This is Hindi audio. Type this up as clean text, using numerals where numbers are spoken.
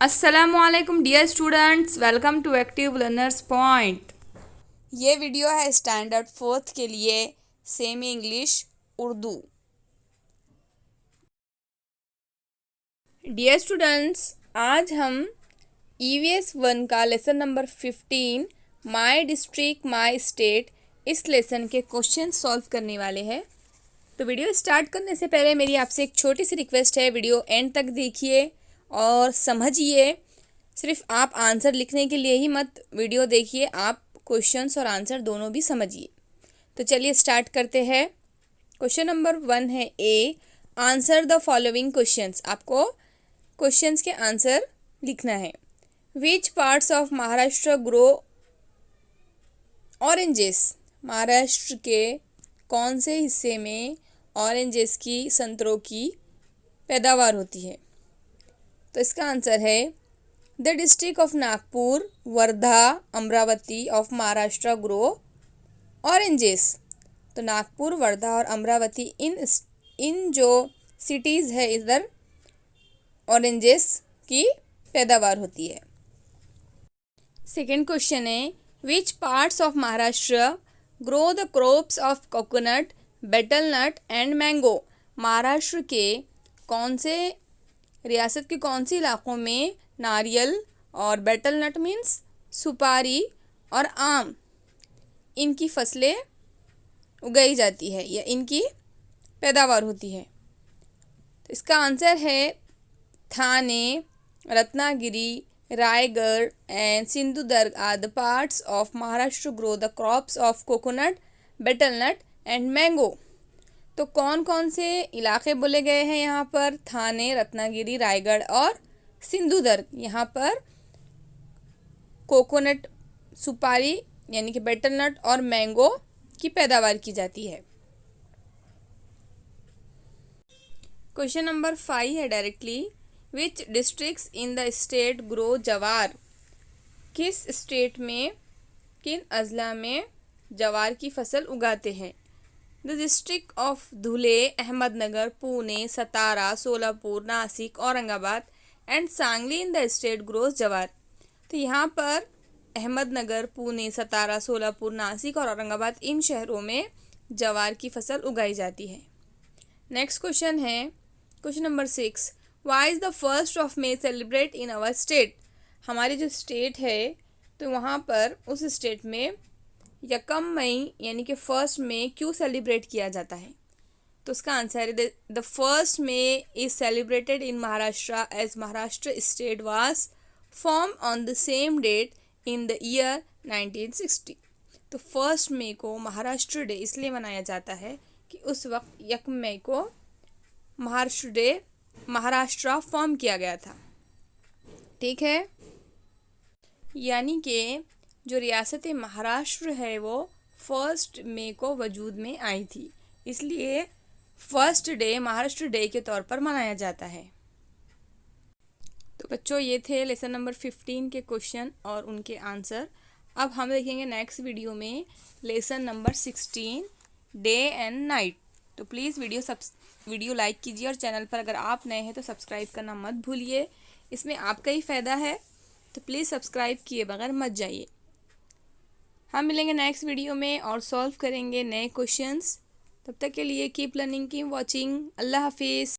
अस्सलामुअलैकुम dear students, welcome to Active Learners Point. ये वीडियो है स्टैंडर्ड फोर्थ के लिए semi English Urdu. Dear students, आज हम EVS 1 का lesson number 15 my district my state इस लेसन के क्वेश्चन सॉल्व करने वाले हैं। तो वीडियो स्टार्ट करने से पहले मेरी आपसे एक छोटी सी रिक्वेस्ट है, वीडियो एंड तक देखिए और समझिए। सिर्फ आप आंसर लिखने के लिए ही मत वीडियो देखिए, आप क्वेश्चंस और आंसर दोनों भी समझिए। तो चलिए स्टार्ट करते हैं। क्वेश्चन नंबर 1 है ए, आंसर द फॉलोइंग क्वेश्चंस। आपको क्वेश्चंस के आंसर लिखना है। Which parts of Maharashtra grow oranges. Maharashtra के कौन से हिस्से में ऑरेंजेस की, संतरों की पैदावार होती है? तो इसका आंसर है the district of Nagpur, Wardha, Amravati of Maharashtra grow oranges. तो नागपुर, वर्धा और अमरावती इन जो सिटीज़ है, इधर ऑरेंजेस की पैदावार होती है। सेकेंड क्वेश्चन है which parts of Maharashtra grow the crops of coconut, betel nut and mango. Maharashtra के कौन से, रियासत के कौन से इलाकों में नारियल और बेटल नट मीन्स सुपारी और आम, इनकी फसलें उगाई जाती है या इनकी पैदावार होती है? तो इसका आंसर है Thane, Ratnagiri, Raigad and Sindhudurg are the parts of Maharashtra grow the crops of coconut, betel nut and mango. तो कौन कौन से इलाके बोले गए हैं यहाँ पर? थाने, रत्नागिरी, रायगढ़ और सिंधुदुर्ग। यहाँ पर कोकोनट, सुपारी यानी कि बेटल नट और मैंगो की पैदावार की जाती है। क्वेश्चन नंबर 5 है directly, which districts in the state grow जवार। किस स्टेट में, किन अजला में जवार की फसल उगाते हैं? The district of Dhule, Ahmednagar, Pune, Satara, Solapur, Nashik, Aurangabad and Sangli in the state grows जवार। तो यहाँ पर अहमदनगर, पुणे, सतारा, सोलापुर, नासिक और औरंगाबाद इन शहरों में जवार की फसल उगाई जाती है। नेक्स्ट क्वेश्चन है question number 6, why is the first of May celebrate in our state. हमारी जो स्टेट है तो वहाँ पर उस स्टेट में यकम मई यानी कि फर्स्ट में क्यों सेलिब्रेट किया जाता है? तो उसका आंसर है the first May is celebrated in Maharashtra as Maharashtra state was form on the same date in the year 1960। तो फर्स्ट मे को महाराष्ट्र डे इसलिए मनाया जाता है कि उस वक्त यकम मई को महाराष्ट्र फॉर्म किया गया था। ठीक है, यानी कि जो रियासत महाराष्ट्र है वो फर्स्ट मे को वजूद में आई थी, इसलिए फर्स्ट डे महाराष्ट्र डे के तौर पर मनाया जाता है। तो बच्चों, ये थे लेसन नंबर 15 के क्वेश्चन और उनके आंसर। अब हम देखेंगे नेक्स्ट वीडियो में lesson number 16 day and night. तो प्लीज़ वीडियो लाइक कीजिए और चैनल पर अगर आप नए हैं तो सब्सक्राइब करना मत भूलिए, इसमें आपका ही फ़ायदा है। तो प्लीज़ सब्सक्राइब किए बगैर मत जाइए। हम मिलेंगे नेक्स्ट वीडियो में और सॉल्व करेंगे नए क्वेश्चंस। तब तक के लिए कीप लर्निंग, कीप वॉचिंग। अल्लाह हाफिज़।